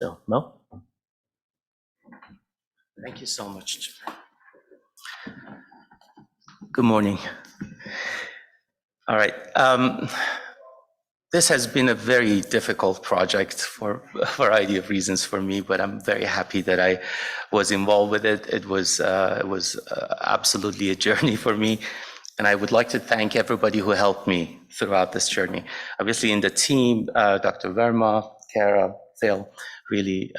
So, no? Thank you so much. Good morning. All right. This has been a very difficult project for a variety of reasons for me, but I'm very happy that I was involved with it. It was absolutely a journey for me. And I would like to thank everybody who helped me throughout this journey. Obviously, in the team, Dr. Verma, Kara, Phil, really,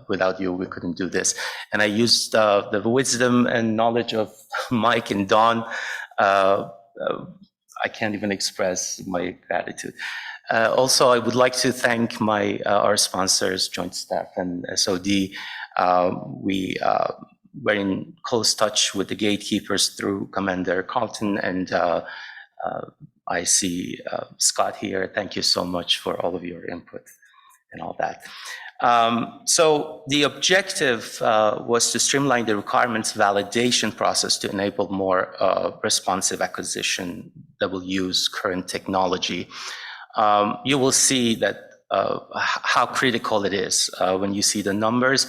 without you, we couldn't do this. And I used the wisdom and knowledge of Mike and Don. I can't even express my gratitude. Also, I would like to thank our sponsors, Joint Staff and SOD. We were in close touch with the gatekeepers through Commander Carlton, and I see Scott here. Thank you so much for all of your input and all that. So the objective was to streamline the requirements validation process to enable more responsive acquisition that will use current technology. You will see that how critical it is when you see the numbers.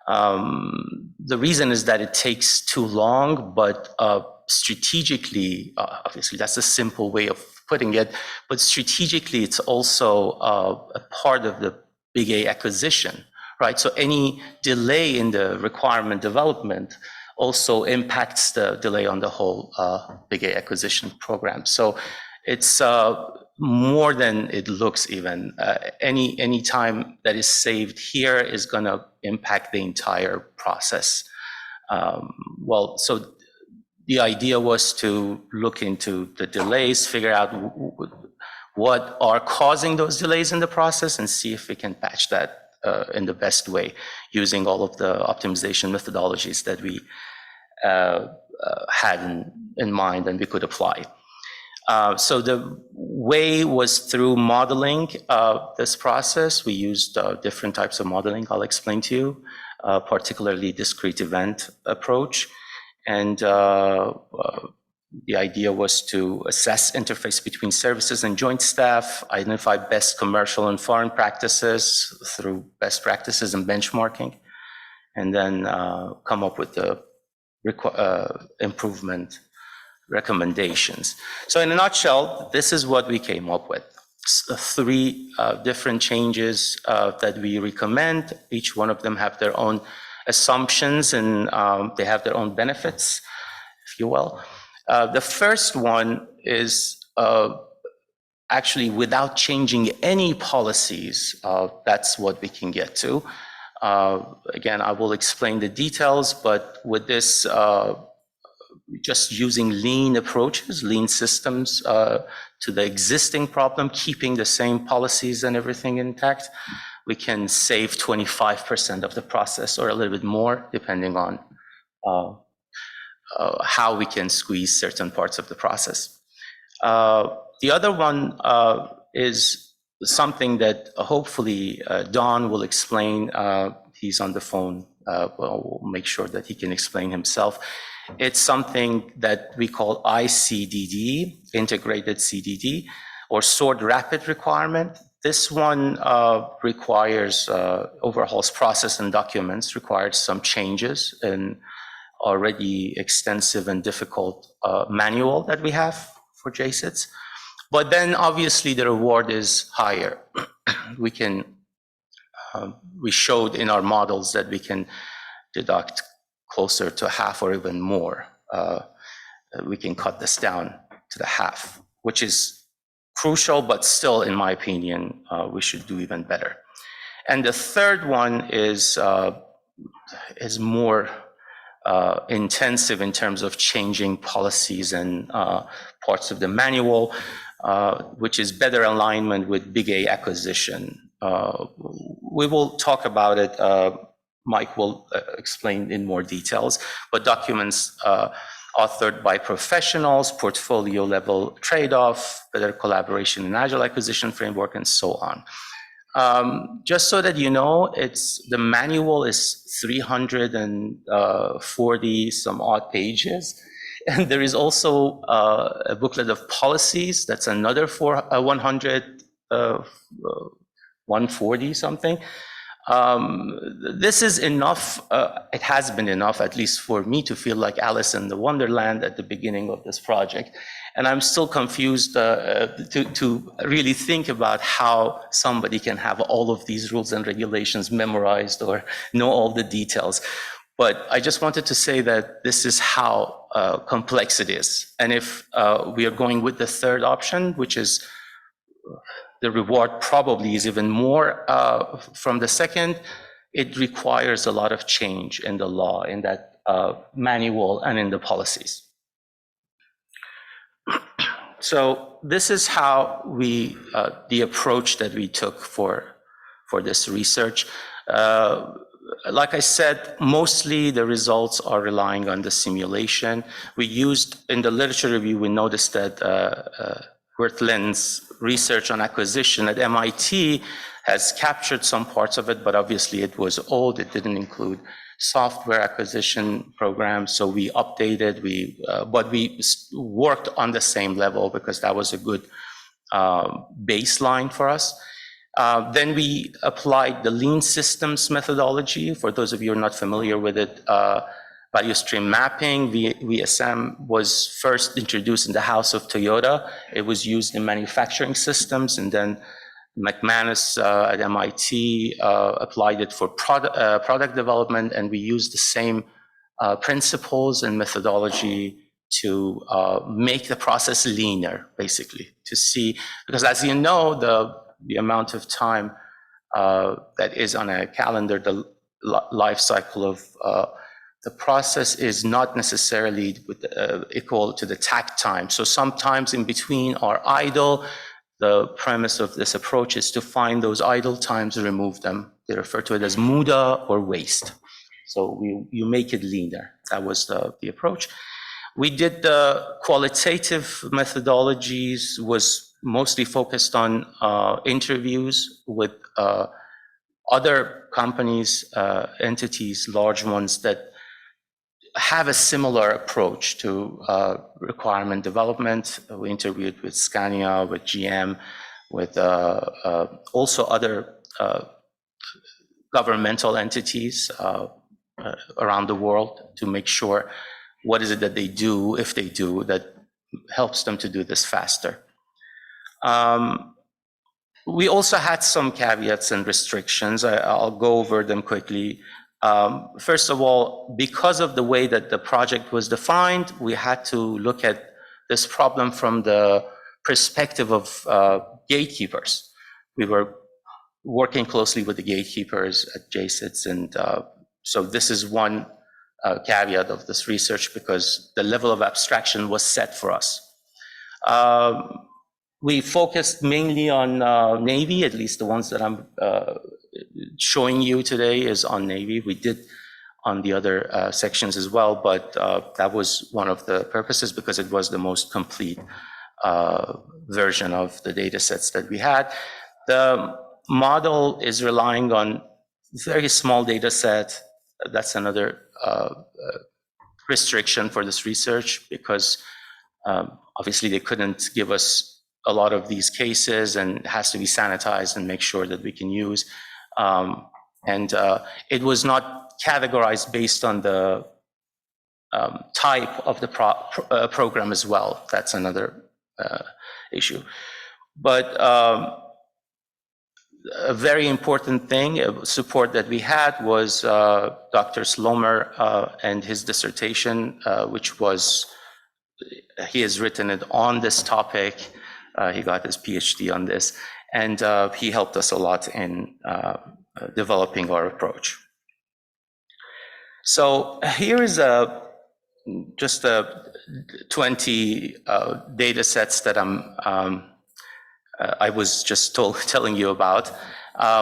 The reason is that it takes too long, but strategically, obviously that's a simple way of putting it, but strategically it's also a part of the Big A acquisition, right? So any delay in the requirement development also impacts the delay on the whole Big A acquisition program. So it's more than it looks even. Any time that is saved here is going to impact the entire process. So the idea was to look into the delays, figure out what are causing those delays in the process, and see if we can patch that in the best way using all of the optimization methodologies that we had in mind and we could apply. So the way was through modeling this process. We used different types of modeling I'll explain to you, particularly discrete event approach. And the idea was to assess interface between services and joint staff, identify best commercial and foreign practices through best practices and benchmarking, and then come up with the improvement recommendations. So in a nutshell, this is what we came up with. 3 different changes that we recommend. Each one of them have their own assumptions and they have their own benefits, if you will. The first one is actually without changing any policies, that's what we can get to. Again, I will explain the details, but with this, just using lean approaches, lean systems to the existing problem, keeping the same policies and everything intact, we can save 25% of the process or a little bit more, depending on how we can squeeze certain parts of the process. The other one is something that hopefully Don will explain. He's on the phone. We'll make sure that he can explain himself. It's something that we call ICDD, Integrated CDD, or Stored Rapid Requirement. This one requires, overhauls process and documents, requires some changes in already extensive and difficult manual that we have for JSITs. But then obviously the reward is higher. We showed in our models that we can deduct closer to half or even more. We can cut this down to the half, which is crucial, but still, in my opinion, we should do even better. And the third one is more intensive in terms of changing policies and parts of the manual, which is better alignment with Big A acquisition. We will talk about it. Mike will explain in more details, but documents authored by professionals, portfolio level trade-off, better collaboration in agile acquisition framework, and so on. Just so that you know, the manual is 340 some odd pages. And there is also a booklet of policies. That's another 140 something. This is enough. It has been enough, at least for me, to feel like Alice in the Wonderland at the beginning of this project. And I'm still confused to really think about how somebody can have all of these rules and regulations memorized or know all the details. But I just wanted to say that this is how complex it is. And if we are going with the third option, which is the reward probably is even more from the second, it requires a lot of change in the law, in that manual and in the policies. So this is how we, the approach that we took for this research. Like I said, mostly the results are relying on the simulation. We used, in the literature review, we noticed that Wirthlin's research on acquisition at MIT has captured some parts of it, but obviously it was old. It didn't include software acquisition programs, so we updated, but we worked on the same level because that was a good baseline for us. Then we applied the lean systems methodology. For those of you who are not familiar with it, value stream mapping, VSM, was first introduced in the house of Toyota. It was used in manufacturing systems, and then McManus at MIT applied it for product development, and we used the same principles and methodology to make the process leaner, basically, to see, because as you know, the amount of time that is on a calendar, the life cycle of the process is not necessarily equal to the takt time. So sometimes in between are idle. The premise of this approach is to find those idle times and remove them. They refer to it as muda or waste. So you make it leaner. That was the approach. We did the qualitative methodologies, was mostly focused on interviews with other companies, entities, large ones that have a similar approach to requirement development. We interviewed with Scania, with GM, with also other governmental entities around the world to make sure what is it that they do, if they do, that helps them to do this faster. We also had some caveats and restrictions. I'll go over them quickly. First of all, because of the way that the project was defined, we had to look at this problem from the perspective of gatekeepers. We were working closely with the gatekeepers at JSITS, and so this is one caveat of this research, because the level of abstraction was set for us. We focused mainly on Navy, at least the ones that I'm showing you today is on Navy. We did on the other sections as well, but that was one of the purposes because it was the most complete version of the data sets that we had. The model is relying on very small data set. That's another restriction for this research, because obviously they couldn't give us a lot of these cases, and it has to be sanitized and make sure that we can use. And it was not categorized based on the type of the program as well. That's another issue. But a very important thing, support that we had, was Dr. Schlomer and his dissertation, which was, he has written it on this topic. He got his PhD on this, and he helped us a lot in developing our approach. So here is just 20 data sets that I was just telling you about.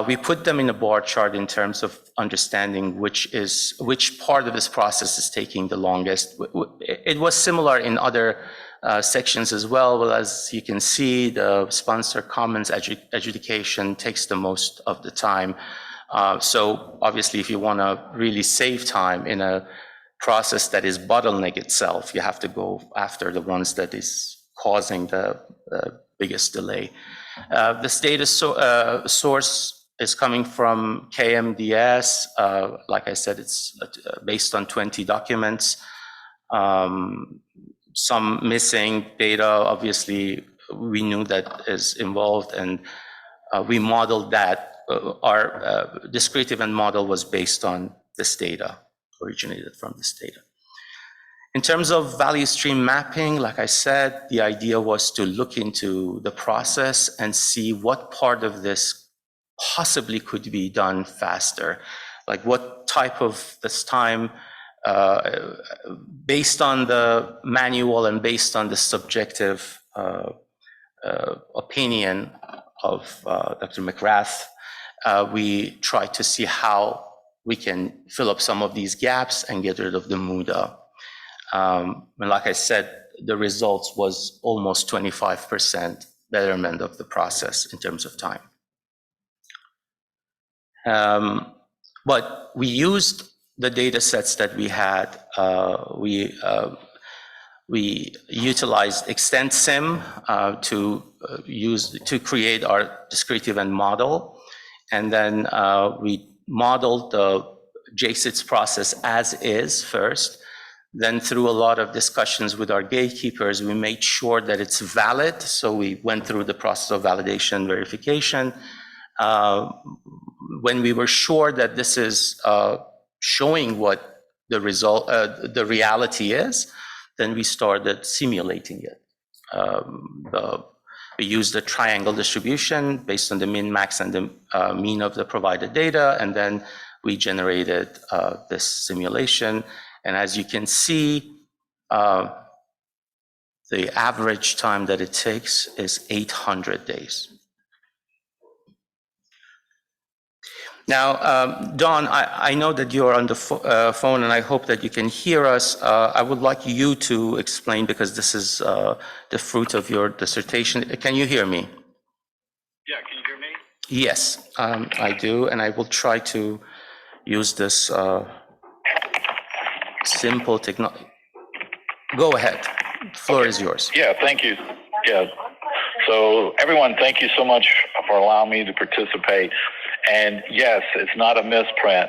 We put them in a bar chart in terms of understanding which part of this process is taking the longest. It was similar in other sections as well, but as you can see, the sponsor commons adjudication takes the most of the time. So obviously, if you want to really save time in a process that is bottleneck itself, you have to go after the ones that is causing the biggest delay. This data source is coming from KMDS. Like I said, it's based on 20 documents. Some missing data, obviously, we knew that is involved, and we modeled that. Our discrete event model was based on this data, originated from this data. In terms of value stream mapping, like I said, the idea was to look into the process and see what part of this possibly could be done faster. Like what type of this time, based on the manual and based on the subjective opinion of Dr. McGrath, we try to see how we can fill up some of these gaps and get rid of the MUDA. And like I said, the results was almost 25% betterment of the process in terms of time. But we used the data sets that we had. We utilized XtendSim to create our discrete event model, and then we modeled the JSIDS process as is first. Then through a lot of discussions with our gatekeepers, we made sure that it's valid. So we went through the process of validation verification. When we were sure that this is showing what the result, the reality is, then we started simulating it. We used the triangle distribution based on the min, max, and the mean of the provided data, and then we generated this simulation. And as you can see, the average time that it takes is 800 days. Now, Don, I know that you're on the phone, and I hope that you can hear us. I would like you to explain, because this is the fruit of your dissertation. Can you hear me? Yeah, can you hear me? Yes, I do, and I will try to use this simple technology. Go ahead. The floor is yours. Yeah, thank you. Yeah. So everyone, thank you so much for allowing me to participate. And yes, it's not a misprint.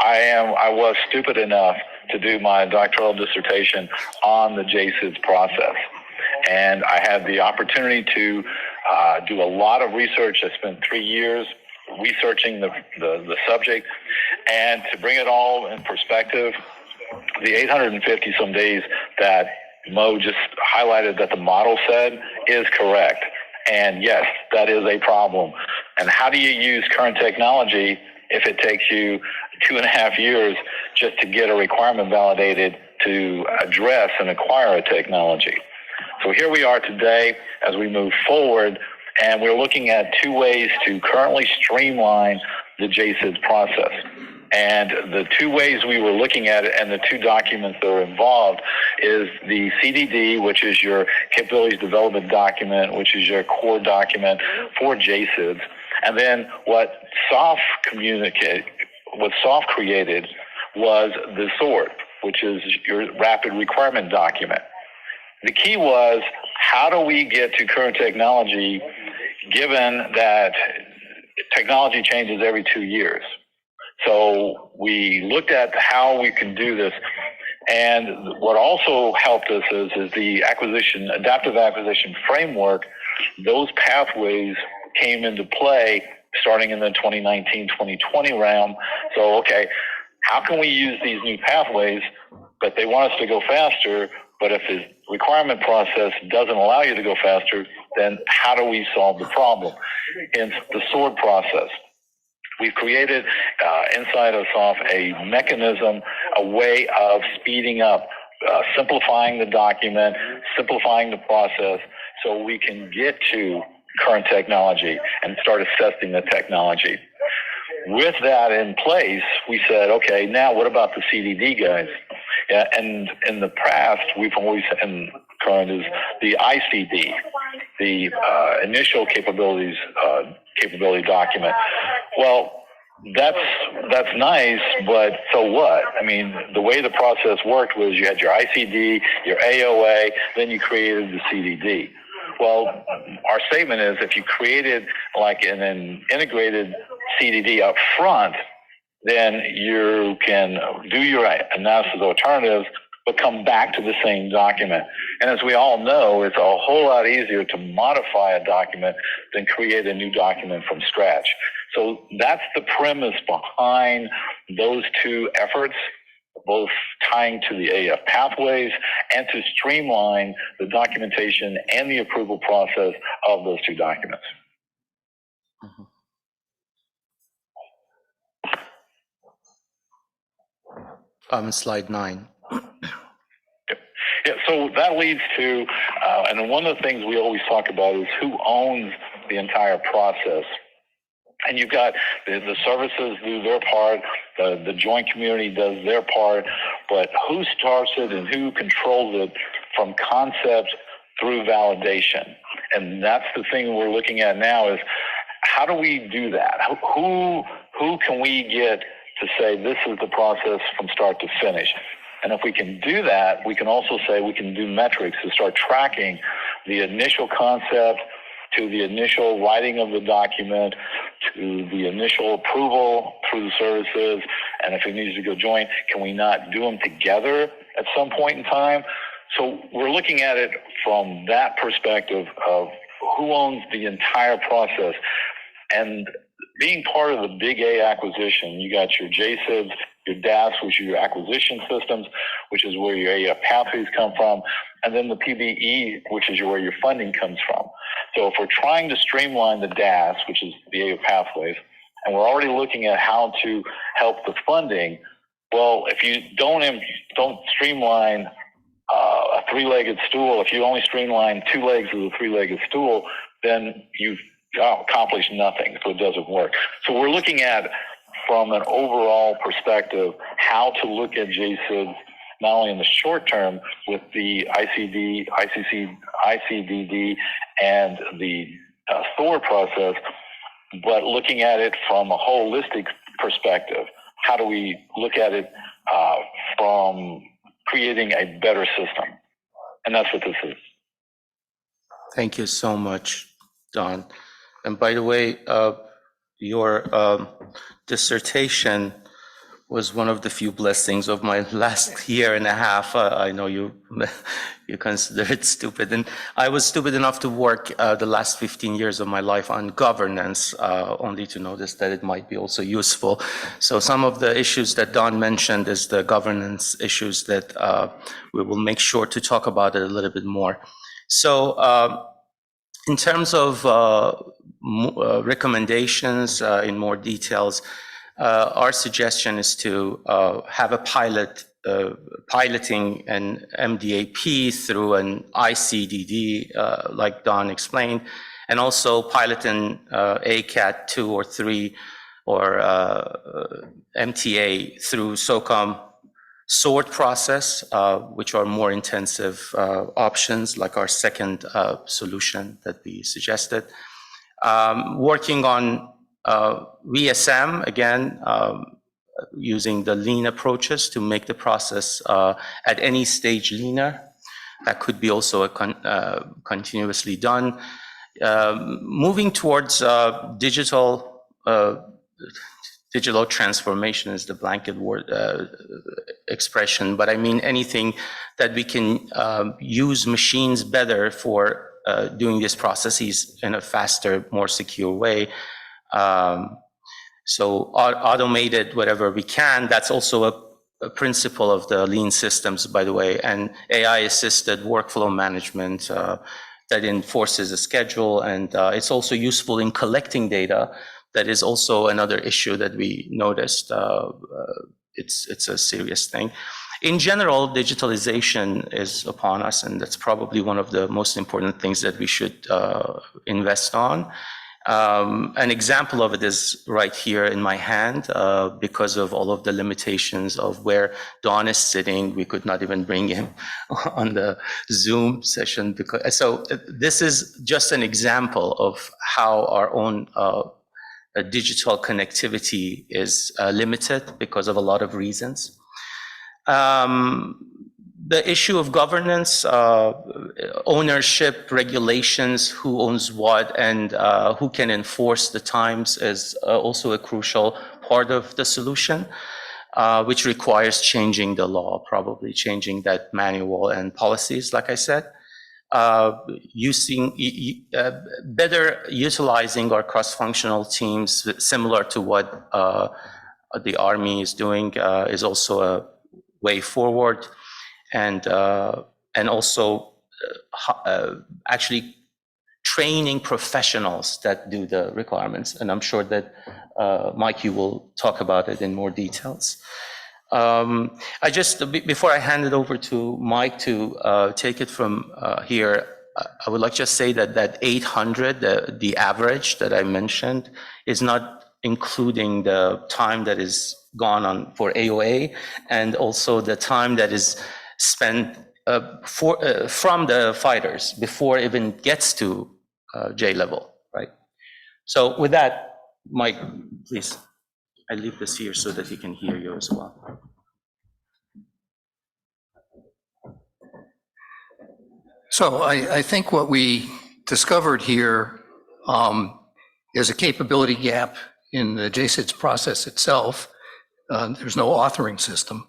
I was stupid enough to do my doctoral dissertation on the JSIDS process. And I had the opportunity to do a lot of research. I spent 3 years researching the subject. And to bring it all in perspective, the 850 some days that Mo just highlighted that the model said is correct. And yes, that is a problem. And how do you use current technology if it takes you 2.5 years just to get a requirement validated to address and acquire a technology? So here we are today as we move forward, and we're looking at 2 ways to currently streamline the JSIDS process. And the 2 ways we were looking at it, and the 2 documents that are involved, is the CDD, which is your capabilities development document, which is your core document for JSIDS. And then what SOF created was the SWORD, which is your rapid requirement document. The key was, how do we get to current technology, given that technology changes every 2 years? So we looked at how we can do this. And what also helped us is the adaptive acquisition framework. Those pathways came into play starting in the 2019-2020 realm. So, okay, how can we use these new pathways, but they want us to go faster, but if the requirement process doesn't allow you to go faster, then how do we solve the problem? Hence the SWORD process. We've created inside of SOF a mechanism, a way of speeding up, simplifying the document, simplifying the process, so we can get to current technology and start assessing the technology. With that in place, we said, okay, now what about the CDD guys? Yeah, and in the past, we've always, and current is the ICD, the initial capability document. Well, that's nice, but so what? I mean, the way the process worked was you had your ICD, your AOA, then you created the CDD. Well, our statement is, if you created like an integrated CDD up front, then you can do your analysis of alternatives, but come back to the same document. And as we all know, it's a whole lot easier to modify a document than create a new document from scratch. So that's the premise behind those two efforts, both tying to the AF pathways and to streamline the documentation and the approval process of those two documents. Slide 9. Yeah, so that leads to, and one of the things we always talk about is who owns the entire process. And you've got the services do their part, the joint community does their part, but who starts it and who controls it from concept through validation? And that's the thing we're looking at now is how do we do that? Who can we get to say this is the process from start to finish? And if we can do that, we can also say we can do metrics to start tracking the initial concept to the initial writing of the document to the initial approval through the services. And if it needs to go joint, can we not do them together at some point in time? So we're looking at it from that perspective of who owns the entire process. And being part of the big A acquisition, you got your JSIBs, your DAS, which are your acquisition systems, which is where your AF pathways come from, and then the PBE, which is where your funding comes from. So if we're trying to streamline the DAS, which is the AF pathways, and we're already looking at how to help the funding, well, if you don't streamline a three-legged stool, if you only streamline two legs of the three-legged stool, then you've accomplished nothing, so it doesn't work. So we're looking at, from an overall perspective, how to look at JSID not only in the short term with the ICDD, and the SOAR process, but looking at it from a holistic perspective. How do we look at it from creating a better system? And that's what this is. Thank you so much, Don. And by the way, your dissertation was one of the few blessings of my last year and a half. I know you consider it stupid. And I was stupid enough to work the last 15 years of my life on governance, only to notice that it might be also useful. So some of the issues that Don mentioned is the governance issues that we will make sure to talk about it a little bit more. So in terms of recommendations in more details, our suggestion is to have a piloting an MDAP through an ICDD, like Don explained, and also piloting ACAT 2 or 3 or MTA through SOCOM sort process, which are more intensive options, like our second solution that we suggested. Working on VSM, again, using the lean approaches to make the process at any stage leaner. That could be also continuously done. Moving towards digital transformation is the blanket word expression, but I mean anything that we can use machines better for doing these processes in a faster, more secure way. So automated whatever we can. That's also a principle of the lean systems, by the way, and AI-assisted workflow management that enforces a schedule, and it's also useful in collecting data. That is also another issue that we noticed. It's a serious thing. In general, digitalization is upon us, and that's probably one of the most important things that we should invest on. An example of it is right here in my hand. Because of all of the limitations of where Don is sitting, we could not even bring him on the Zoom session. So this is just an example of how our own digital connectivity is limited because of a lot of reasons. the issue of governance, ownership, regulations, who owns what, and who can enforce the times is also a crucial part of the solution, which requires changing the law, probably changing that manual and policies, like I said. Better utilizing our cross-functional teams, similar to what the Army is doing, is also a way forward, and also actually training professionals that do the requirements. And I'm sure that Mike, you will talk about it in more details. Before I hand it over to Mike to take it from here, I would like to just say that 800, the average that I mentioned, is not including the time that is gone on for AOA, and also the time that is spent from the fighters before it even gets to J level, right? So with that, Mike, please. I leave this here so that he can hear you as well. So I think what we discovered here is a capability gap in the JSIDS process itself. There's no authoring system.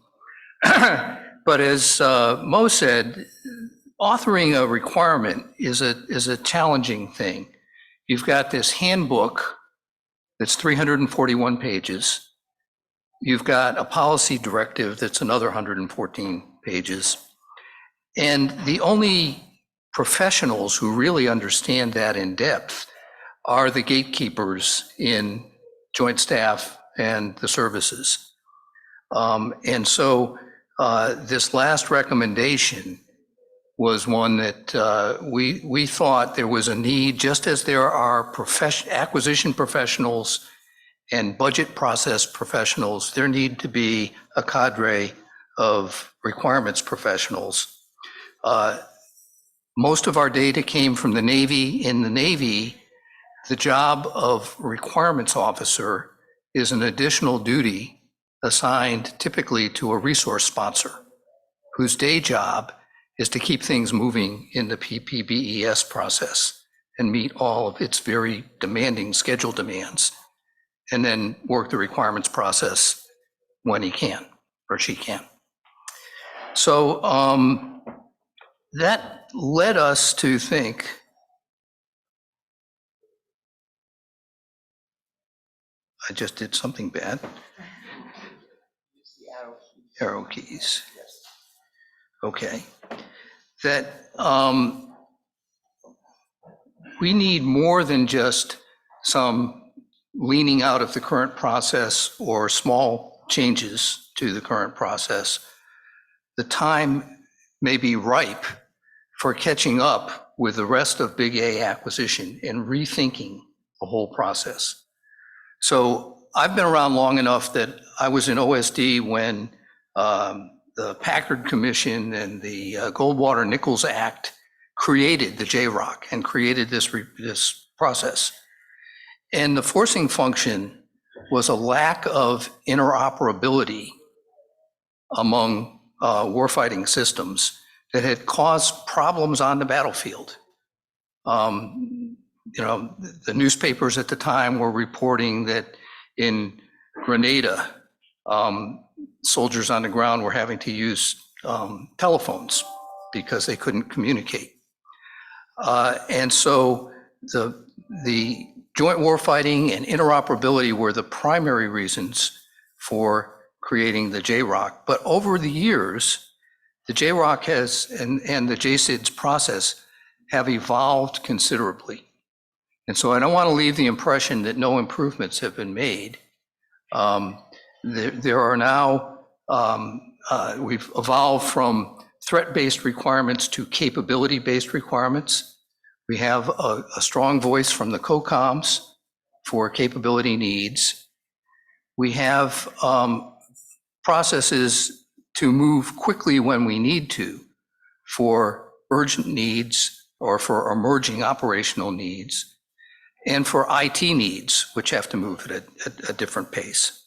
But as Mo said, authoring a requirement is a challenging thing. You've got this handbook that's 341 pages. You've got a policy directive that's another 114 pages. And the only professionals who really understand that in depth are the gatekeepers in Joint Staff and the services. And so this last recommendation was one that we thought there was a need, just as there are acquisition professionals and budget process professionals, there need to be a cadre of requirements professionals. Most of our data came from the Navy. In the Navy, the job of requirements officer is an additional duty assigned typically to a resource sponsor, whose day job is to keep things moving in the PPBES process and meet all of its very demanding schedule demands, and then work the requirements process when he can or she can. So that led us to think, I just did something bad. Arrow keys. Okay. That we need more than just some leaning out of the current process or small changes to the current process. The time may be ripe for catching up with the rest of Big A acquisition and rethinking the whole process. So I've been around long enough that I was in OSD when the Packard Commission and the Goldwater-Nichols Act created the JROC and created this process. And the forcing function was a lack of interoperability among warfighting systems that had caused problems on the battlefield. The newspapers at the time were reporting that in Grenada, soldiers on the ground were having to use telephones because they couldn't communicate. And so the joint warfighting and interoperability were the primary reasons for creating the JROC. But over the years, the JROC and the JSIDS process have evolved considerably. And so I don't want to leave the impression that no improvements have been made. There are now, we've evolved from threat-based requirements to capability-based requirements. We have a strong voice from the COCOMs for capability needs. We have processes to move quickly when we need to for urgent needs or for emerging operational needs, and for IT needs, which have to move at a different pace.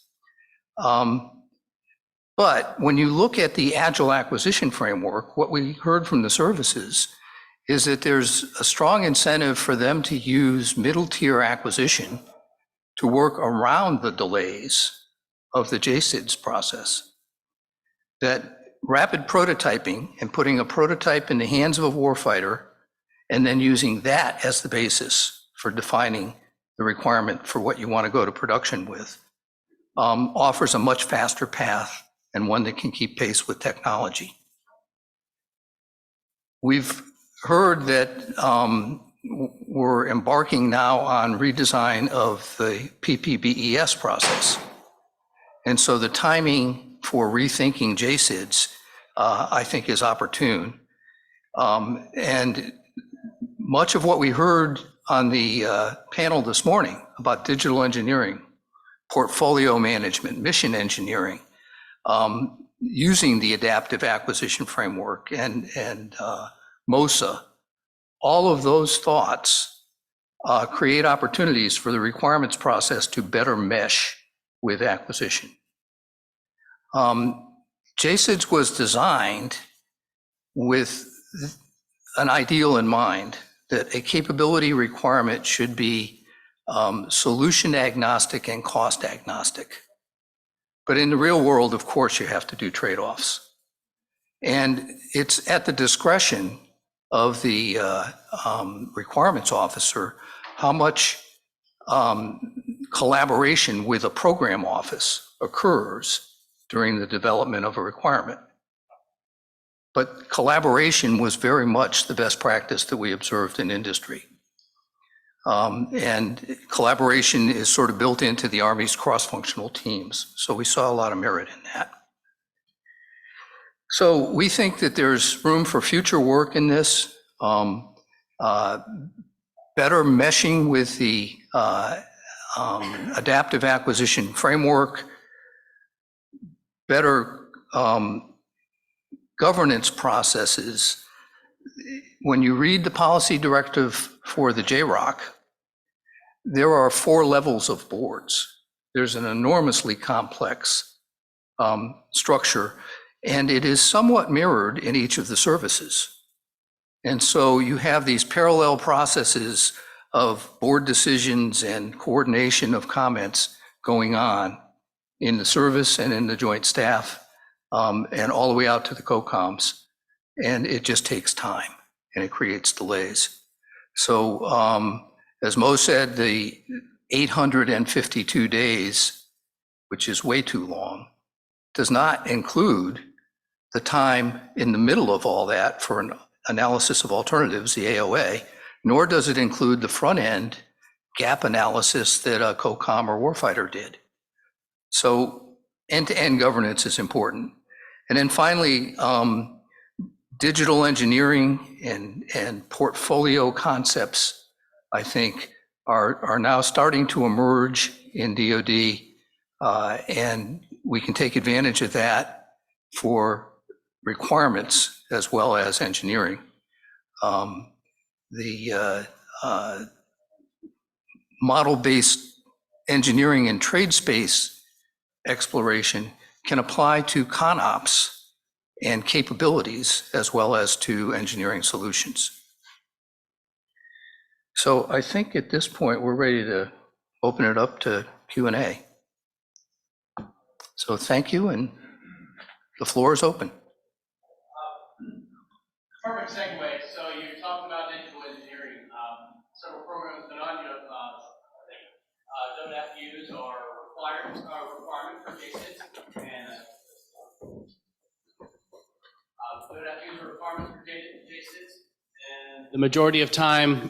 But when you look at the Agile acquisition framework, what we heard from the services is that there's a strong incentive for them to use middle tier acquisition to work around the delays of the JSIDS process. That rapid prototyping and putting a prototype in the hands of a warfighter and then using that as the basis for defining the requirement for what you want to go to production with offers a much faster path and one that can keep pace with technology. We've heard that we're embarking now on redesign of the PPBES process. And so the timing for rethinking JSIDS, I think, is opportune. And much of what we heard on the panel this morning about digital engineering, portfolio management, mission engineering, using the adaptive acquisition framework and MOSA, all of those thoughts create opportunities for the requirements process to better mesh with acquisition. JSIDS was designed with an ideal in mind, that a capability requirement should be solution agnostic and cost agnostic. But in the real world, of course, you have to do trade-offs. And it's at the discretion of the requirements officer how much collaboration with a program office occurs during the development of a requirement. But collaboration was very much the best practice that we observed in industry. And collaboration is sort of built into the Army's cross-functional teams. So we saw a lot of merit in that. So we think that there's room for future work in this, better meshing with the adaptive acquisition framework, better governance processes. When you read the policy directive for the JROC, there are 4 levels of boards. There's an enormously complex structure, and it is somewhat mirrored in each of the services. And so you have these parallel processes of board decisions and coordination of comments going on in the service and in the joint staff, and all the way out to the COCOMs. And it just takes time and it creates delays. So as Mo said, the 852 days, which is way too long, does not include the time in the middle of all that for an analysis of alternatives, the AOA, nor does it include the front end gap analysis that a COCOM or warfighter did. So end-to-end governance is important. And then finally, digital engineering and portfolio concepts, I think, are now starting to emerge in DoD, and we can take advantage of that for requirements as well as engineering. The model-based engineering and trade space exploration can apply to ConOps and capabilities as well as to engineering solutions. So I think at this point, we're ready to open it up to Q&A. So thank you, and the floor is open. Perfect segue. So you talked about digital engineering. Several programs been on. You have, DoD FUs are requirement for JSIDS, and DoD FUs are requirements for JSIDS. And the majority of time,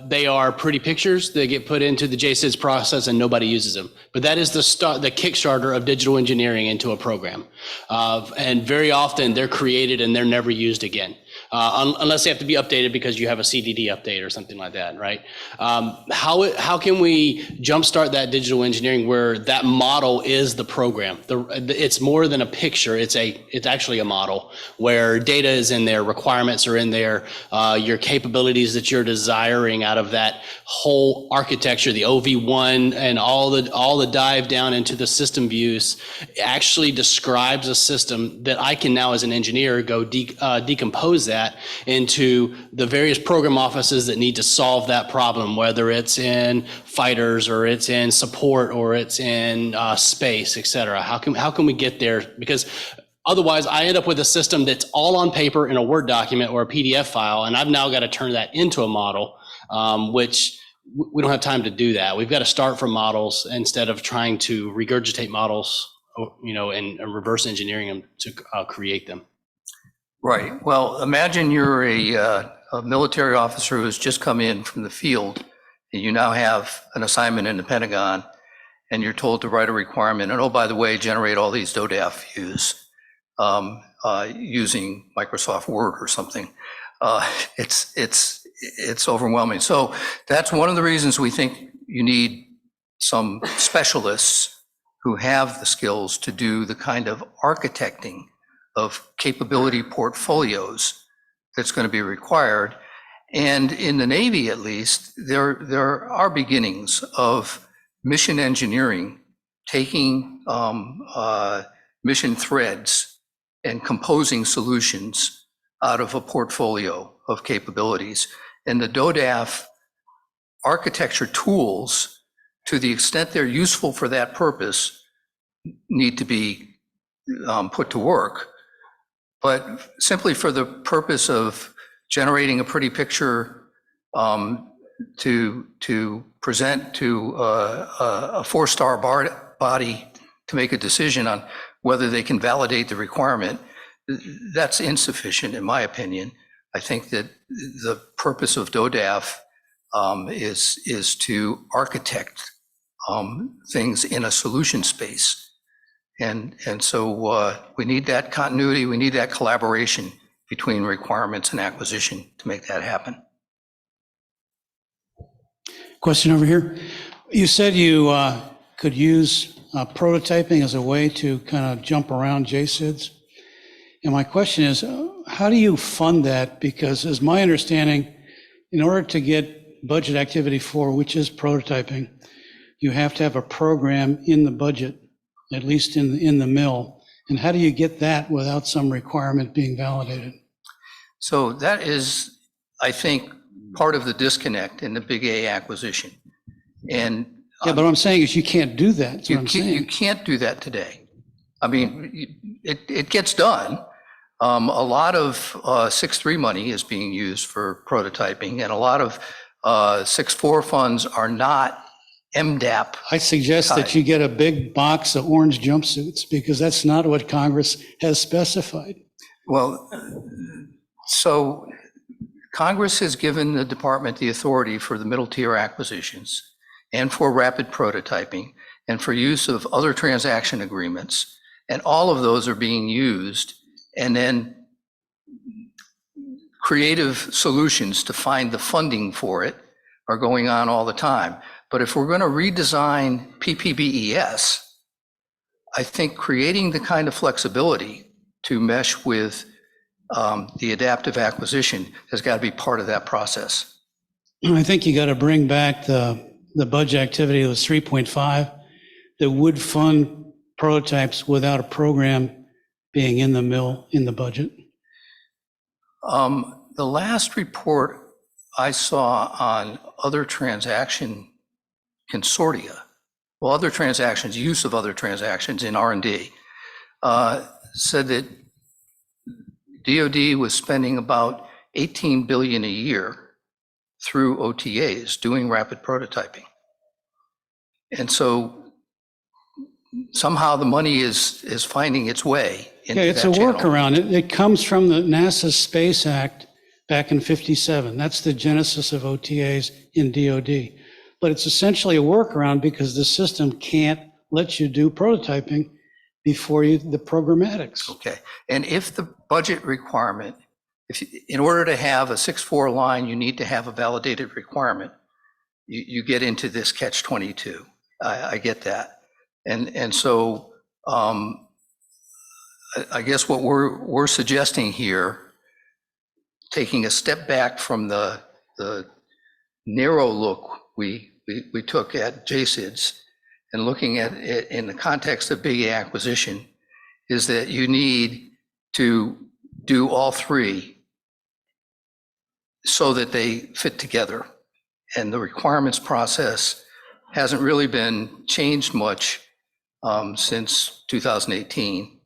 they are pretty pictures that get put into the JSIDS process and nobody uses them. But that is the Kickstarter of digital engineering into a program. And very often they're created and they're never used again. unless they have to be updated because you have a CDD update or something like that, right? How can we jumpstart that digital engineering where that model is the program? It's more than a picture. It's actually a model where data is in there, requirements are in there, your capabilities that you're desiring out of that whole architecture, the OV1 and all the dive down into the system views actually describes a system that I can now as an engineer go decompose that into the various program offices that need to solve that problem, whether it's in fighters or it's in support or it's in space, et cetera. How can we get there? Because otherwise I end up with a system that's all on paper in a Word document or a PDF file, and I've now got to turn that into a model, which we don't have time to do that. We've got to start from models instead of trying to regurgitate models, and reverse engineering them to create them. Right. Well, imagine you're a military officer who's just come in from the field, and you now have an assignment in the Pentagon, and you're told to write a requirement. And oh, by the way, generate all these DoDAF views using Microsoft Word or something. It's overwhelming. So that's one of the reasons we think you need some specialists who have the skills to do the kind of architecting of capability portfolios that's going to be required. And in the Navy, at least, there are beginnings of mission engineering, taking mission threads and composing solutions out of a portfolio of capabilities. And the DoDAF architecture tools, to the extent they're useful for that purpose, need to be put to work. But simply for the purpose of generating a pretty picture to present to a four-star body to make a decision on whether they can validate the requirement, that's insufficient, in my opinion. I think that the purpose of DoDAF is to architect things in a solution space. And so we need that continuity, we need that collaboration between requirements and acquisition to make that happen. Question over here. You said you could use prototyping as a way to kind of jump around JSIDs. And my question is, how do you fund that? Because as my understanding, in order to get budget activity 4, which is prototyping, you have to have a program in the budget, at least in the mill. And how do you get that without some requirement being validated? So that is, I think, part of the disconnect in the big A acquisition. And yeah, but what I'm saying is you can't do that. That's what I'm saying. You can't do that today. I mean, it gets done. A lot of 6.3 money is being used for prototyping, and a lot of 6.4 funds are not MDAP. I suggest that you get a big box of orange jumpsuits, because that's not what Congress has specified. Well, so Congress has given the department the authority for the middle tier acquisitions and for rapid prototyping and for use of other transaction agreements. And all of those are being used, and then creative solutions to find the funding for it are going on all the time. But if we're going to redesign PPBES, I think creating the kind of flexibility to mesh with the adaptive acquisition has got to be part of that process. I think you got to bring back the budget activity that was 3.5 that would fund prototypes without a program being in the mill in the budget. The last report I saw on other transaction consortia, well, other transactions, use of other transactions in R&D, said that DoD was spending about $18 billion a year through OTAs doing rapid prototyping. And so somehow the money is finding its way into it's that a channel. workaround. It comes from the NASA Space Act back in '57. That's the genesis of OTAs in DoD. But it's essentially a workaround because the system can't let you do prototyping before the programmatics. Okay, and if the budget requirement in order to have a 6.4 line, you need to have a validated requirement. You get into this catch-22. I get that. And so I guess what we're suggesting here, taking a step back from the narrow look we took at JSIDs and looking at it in the context of big acquisition, is that you need to do all three so that they fit together. And the requirements process hasn't really been changed much since 2018.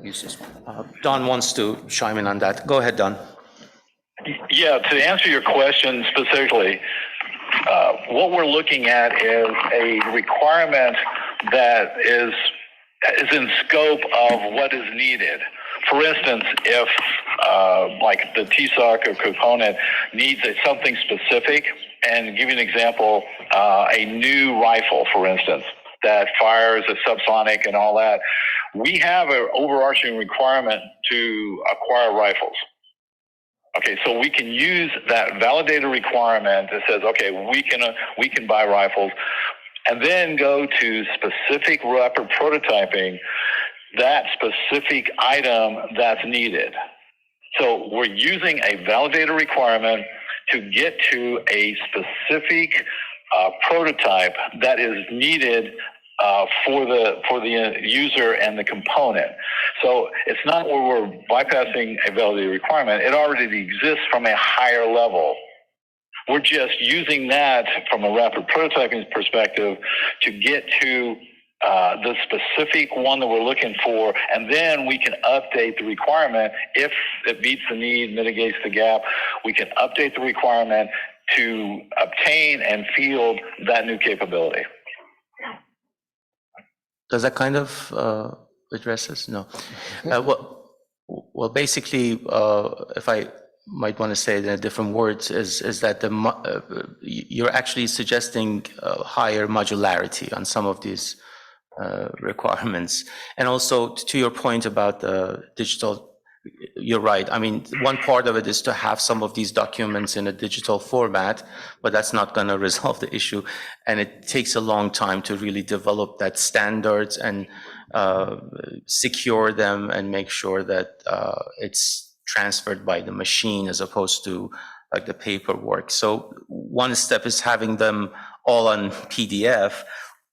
Use this one. Don wants to chime in on that. Go ahead, Don. Yeah, to answer your question specifically, what we're looking at is a requirement that is in scope of what is needed. For instance, if like the TSOC or component needs something specific, and give you an example, a new rifle, for instance, that fires a subsonic and all that, we have an overarching requirement to acquire rifles. Okay, so we can use that validated requirement that says, okay, we can buy rifles, and then go to specific rapid prototyping that specific item that's needed. So we're using a validated requirement to get to a specific prototype that is needed for the user and the component. So it's not where we're bypassing a validated requirement. It already exists from a higher level. We're just using that from a rapid prototyping perspective to get to the specific one that we're looking for, and then we can update the requirement if it meets the need, mitigates the gap. We can update the requirement to obtain and field that new capability. Does that kind of address this? No. Well, basically, if I might want to say it in different words, is that you're actually suggesting higher modularity on some of these requirements. And also, to your point about the digital, you're right. I mean, one part of it is to have some of these documents in a digital format, but that's not going to resolve the issue. And it takes a long time to really develop that standards and secure them and make sure that it's transferred by the machine as opposed to like the paperwork. So one step is having them all on PDF,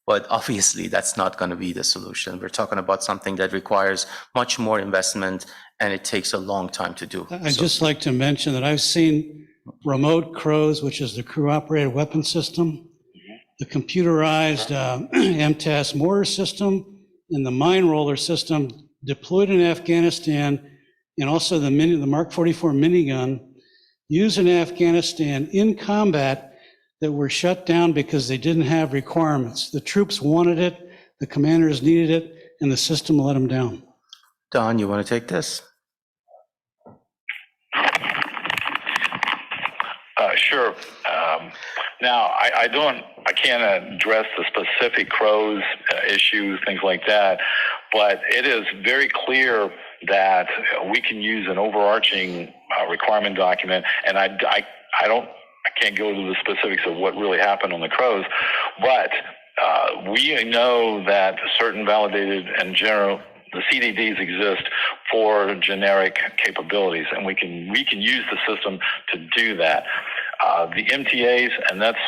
but obviously that's not going to be the solution. We're talking about something that requires much more investment, and it takes a long time to do. I'd just like to mention that I've seen remote CROWS, which is the crew operated weapon system, the computerized MTAS mortar system, and the mine roller system deployed in Afghanistan, and also the Mark 44 minigun used in Afghanistan in combat that were shut down because they didn't have requirements. The troops wanted it, the commanders needed it, and the system let them down. Don, you want to take this? Sure. Now, I can't address the specific CROWS issues, things like that, but it is very clear that we can use an overarching requirement document, and I can't go to the specifics of what really happened on the CROWS, but we know that certain validated and general, the CDDs exist for generic capabilities, and we can use the system to do that. The MTAs, and that's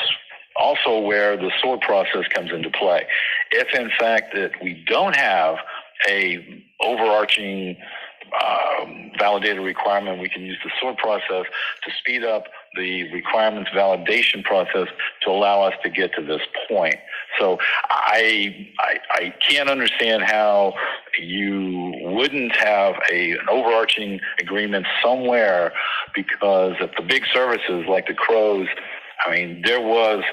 also where the SOAR process comes into play. If in fact that we don't have a overarching validated requirement, we can use the SOAR process to speed up the requirements validation process to allow us to get to this point. So I can't understand how you wouldn't have an overarching agreement somewhere, because at the big services like the CROWS, I mean, there was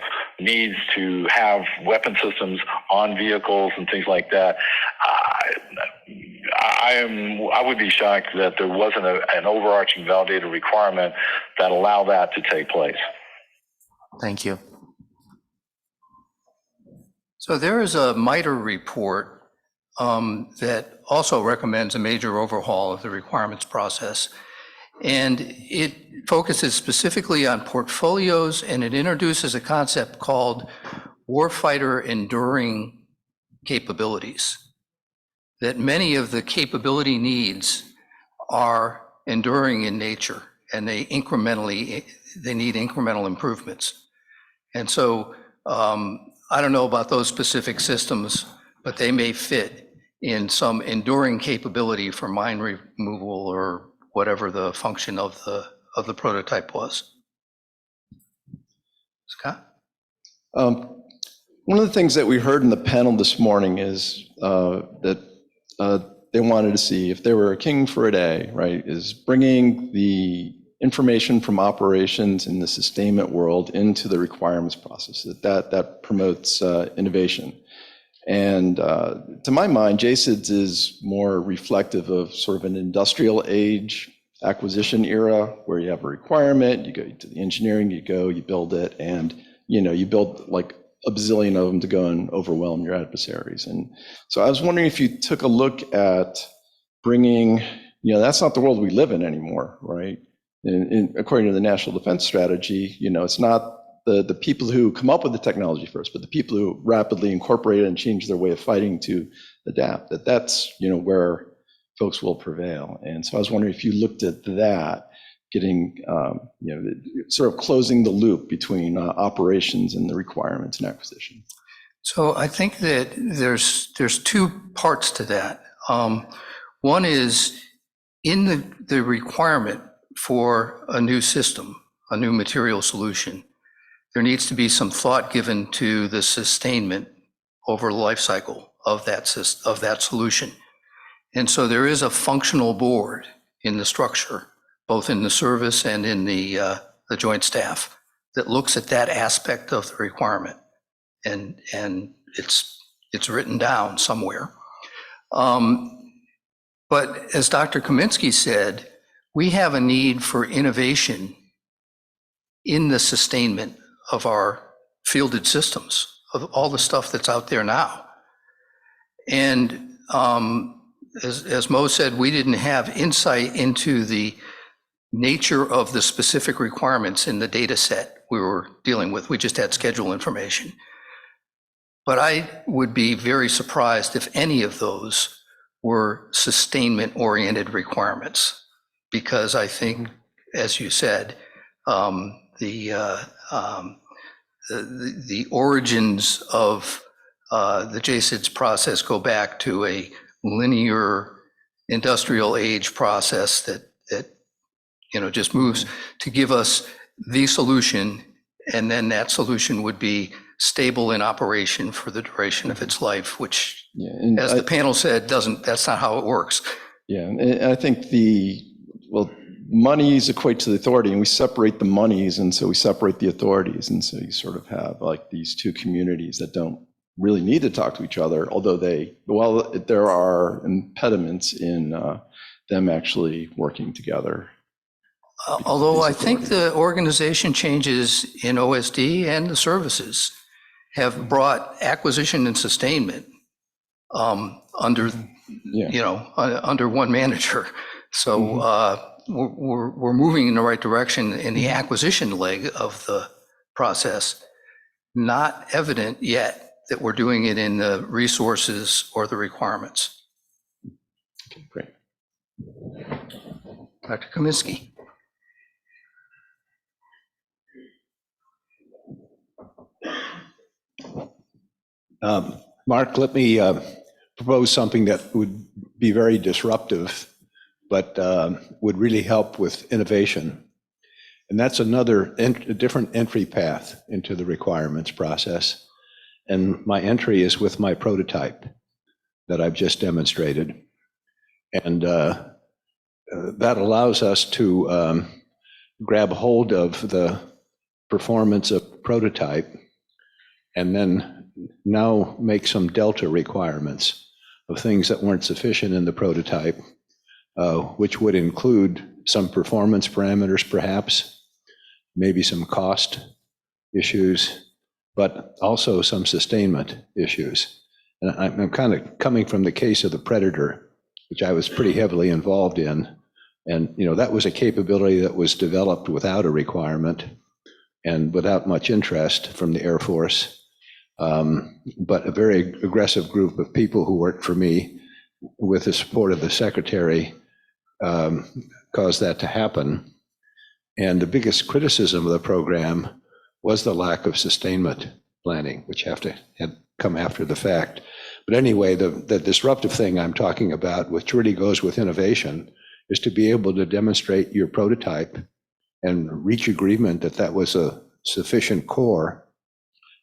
needs to have weapon systems on vehicles and things like that. I would be shocked that there wasn't an overarching validated requirement that allowed that to take place. Thank you. So there is a MITRE report that also recommends a major overhaul of the requirements process. And it focuses specifically on portfolios, and it introduces a concept called warfighter enduring capabilities. That many of the capability needs are enduring in nature, and they need incremental improvements. And so I don't know about those specific systems, but they may fit in some enduring capability for mine removal or whatever the function of the prototype was. Scott? One of the things that we heard in the panel this morning is that they wanted to see if they were a king for a day, right, is bringing the information from operations in the sustainment world into the requirements process, that promotes innovation. And to my mind, JSIDS is more reflective of sort of an industrial age acquisition era where you have a requirement, you go to the engineering, you build it, and you build like a bazillion of them to go and overwhelm your adversaries. And so I was wondering if you took a look at bringing, that's not the world we live in anymore, right? According to the National Defense Strategy, it's not the people who come up with the technology first, but the people who rapidly incorporate it and change their way of fighting to adapt, that's where folks will prevail. And so I was wondering if you looked at that, getting, sort of closing the loop between operations and the requirements and acquisition. So I think that there's two parts to that. One is in the requirement for a new system, a new material solution, there needs to be some thought given to the sustainment over the life cycle of that solution. And so there is a functional board in the structure, both in the service and in the joint staff, that looks at that aspect of the requirement, and it's written down somewhere. But as Dr. Kaminsky said, we have a need for innovation in the sustainment of our fielded systems, of all the stuff that's out there now. And as Mo said, we didn't have insight into the nature of the specific requirements in the data set we were dealing with. We just had schedule information. But I would be very surprised if any of those were sustainment-oriented requirements, because I think, as you said, the origins of the JSIDS process go back to a linear industrial age process that just moves to give us the solution, and then that solution would be stable in operation for the duration of its life, which, as the panel said, that's not how it works. Yeah, and I think monies equate to the authority, and we separate the monies, and so we separate the authorities, and so you sort of have like these two communities that don't really need to talk to each other, although there are impediments in them actually working together. Although I think the organization changes in OSD and the services have brought acquisition and sustainment under one manager. So we're moving in the right direction in the acquisition leg of the process. Not evident yet that we're doing it in the resources or the requirements. Okay, great. Dr. Kaminsky. Mark, let me propose something that would be very disruptive, but would really help with innovation. And that's a different entry path into the requirements process. And my entry is with my prototype that I've just demonstrated. And that allows us to grab hold of the performance of prototype and then now make some delta requirements of things that weren't sufficient in the prototype, which would include some performance parameters perhaps, maybe some cost issues, but also some sustainment issues. And I'm kind of coming from the case of the Predator, which I was pretty heavily involved in. And, that was a capability that was developed without a requirement and without much interest from the Air Force. But a very aggressive group of people who worked for me with the support of the Secretary caused that to happen. And the biggest criticism of the program was the lack of sustainment planning, which had come after the fact. But anyway, the disruptive thing I'm talking about, which really goes with innovation, is to be able to demonstrate your prototype and reach agreement that that was a sufficient core,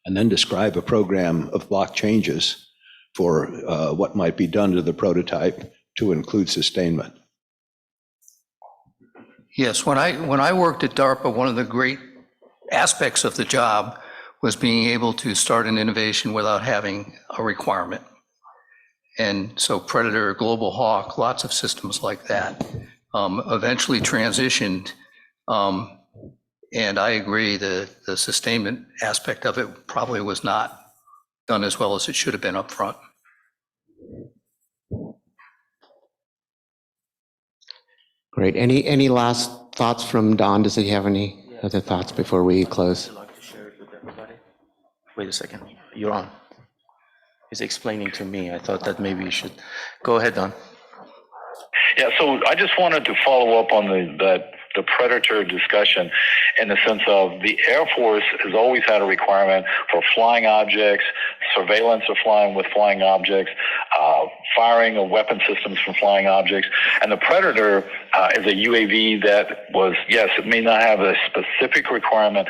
and then describe a program of block changes for what might be done to the prototype to include sustainment. Yes, when I worked at DARPA, one of the great aspects of the job was being able to start an innovation without having a requirement. And so Predator, Global Hawk, lots of systems like that eventually transitioned. And I agree the sustainment aspect of it probably was not done as well as it should have been up front. Great. Any last thoughts from Don? Does he have any other thoughts before we close? Would you like to share it with everybody? Wait a second. You're on. He's explaining to me. I thought that maybe you should go ahead, Don. Yeah, so I just wanted to follow up on the Predator discussion in the sense of the Air Force has always had a requirement for flying objects, surveillance of flying with flying objects, firing of weapon systems from flying objects. And the Predator is a UAV that was, yes, it may not have a specific requirement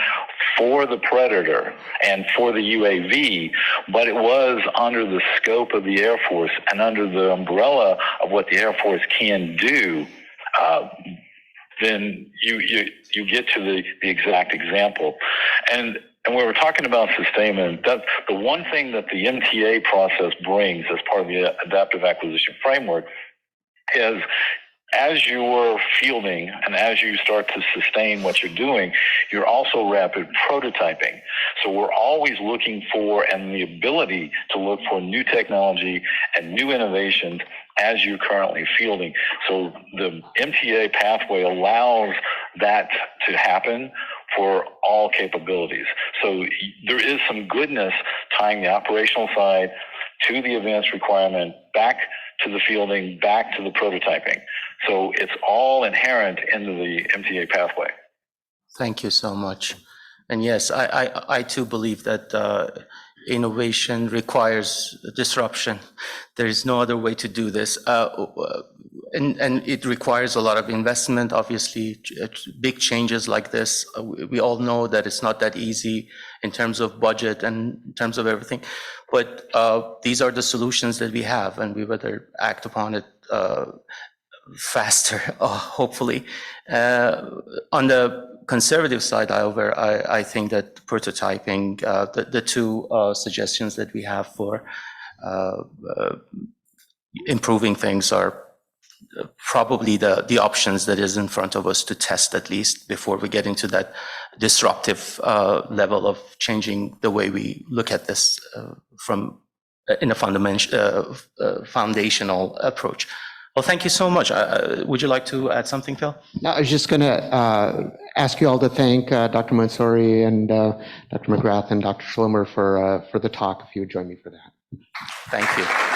for the Predator and for the UAV, but it was under the scope of the Air Force and under the umbrella of what the Air Force can do. Then you get to the exact example. And when we're talking about sustainment, that the one thing that the MTA process brings as part of the adaptive acquisition framework is, as you're fielding and as you start to sustain what you're doing, you're also rapid prototyping. So we're always looking for and the ability to look for new technology and new innovations as you're currently fielding. So the MTA pathway allows that to happen for all capabilities. So there is some goodness tying the operational side to the advanced requirement, back to the fielding, back to the prototyping. So it's all inherent into the MTA pathway. Thank you so much. And yes, I too believe that innovation requires disruption. There is no other way to do this. And it requires a lot of investment, obviously. Big changes like this, we all know that it's not that easy in terms of budget and in terms of everything. But these are the solutions that we have, and we better act upon it faster, hopefully. On the conservative side, however, I think that prototyping, the two suggestions that we have for improving things are probably the options that is in front of us to test, at least before we get into that disruptive level of changing the way we look at this from in a foundational approach. Well, thank you so much. Would you like to add something, Phil? No, I was just going to ask you all to thank Dr. Mansouri and Dr. McGrath and Dr. Schlomer for the talk, if you would join me for that. Thank you.